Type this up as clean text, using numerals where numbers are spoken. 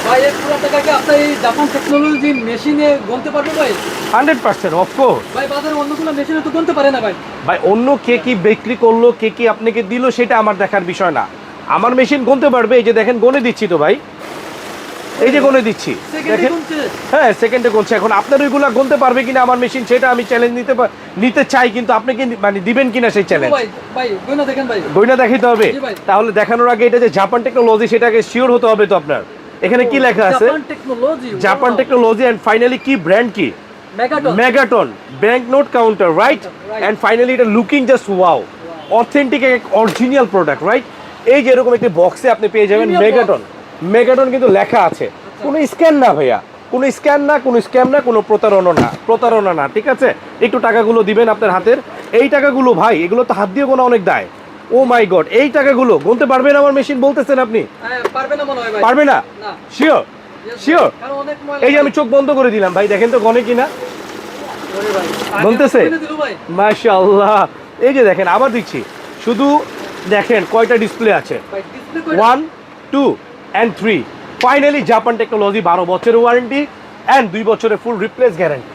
ভাই এই পুরো টাকা কি আপনি এই জাপান টেকনোলজি মেশিনে গুনতে পারবেন ভাই? 100% অফকোর্স। ভাই বাজারে অন্যগুলো মেশিনে তো গুনতে পারে না ভাই। ভাই অন্য কে কি বিক্রি করলো, কে কি আপনাকে দিল, সেটা আমার দেখার বিষয় না। আমার মেশিন গুনতে পারবে। এই যে দেখেন গনে দিচ্ছি তো ভাই, এই যে গনে দিচ্ছি দেখেন। হ্যাঁ সেকেন্ডে গুনছে। এখন আপনার ওইগুলা গুনতে পারবে কিনা আমার মেশিন, সেটা আমি চ্যালেঞ্জ নিতে চাই, কিন্তু আপনি কি মানে দিবেন কিনা সেই চ্যালেঞ্জ? ভাই ভাই গয়না দেখেন ভাই, গয়না দেখাইতে হবে। জি ভাই। তাহলে দেখানোর আগে এটা যে জাপান টেকনোলজি সেটাকে শিওর হতে হবে তো আপনার। এখানে কি লেখা আছে? Japan technology, Japan technology and finally কি ব্র্যান্ড কি? Megaton. Megaton bank note counter, right? Right. And finally এটা looking just wow, authentic original product, right? এই যে এরকম একটি বক্সে আপনি পেয়ে যাবেন Premium মেগাটন। মেগাটন কিন্তু লেখা আছে, কোনো স্ক্যান না ভাইয়া, কোনো স্ক্যান না, কোনো স্ক্যাম না, কোনো প্রতারণা না, ঠিক আছে? একটু টাকাগুলো দিবেন আপনার হাতের। এই টাকাগুলো ভাই, এগুলো তো হাত দিয়ে গোনা অনেক দায়। ও মাই গড, এই টাকাগুলো গুনতে পারবেন আমার মেশিন বলতেছেন আপনি? হ্যাঁ পারবে না মনে হয় ভাই। পারবে না? না। শিওর? শিওর? কারণ অনেক ময়লা। এই যে আমি চোখ বন্ধ করে দিলাম ভাই, দেখেন তো গনে কিনা। ওরে ভাই। গুনতেছে? আগে দিল ভাই। মাশাআল্লাহ। এই যে দেখেন আবার দিচ্ছি, শুধু দেখেন কয়টা ডিসপ্লে আছে, ভাই ডিসপ্লে কয়টা? 1 2 and 3। ফাইনালি জাপান টেকনোলজি 12 বছরের ওয়ারেন্টি এন্ড 2 বছরের ফুল রিপ্লেস গ্যারান্টি।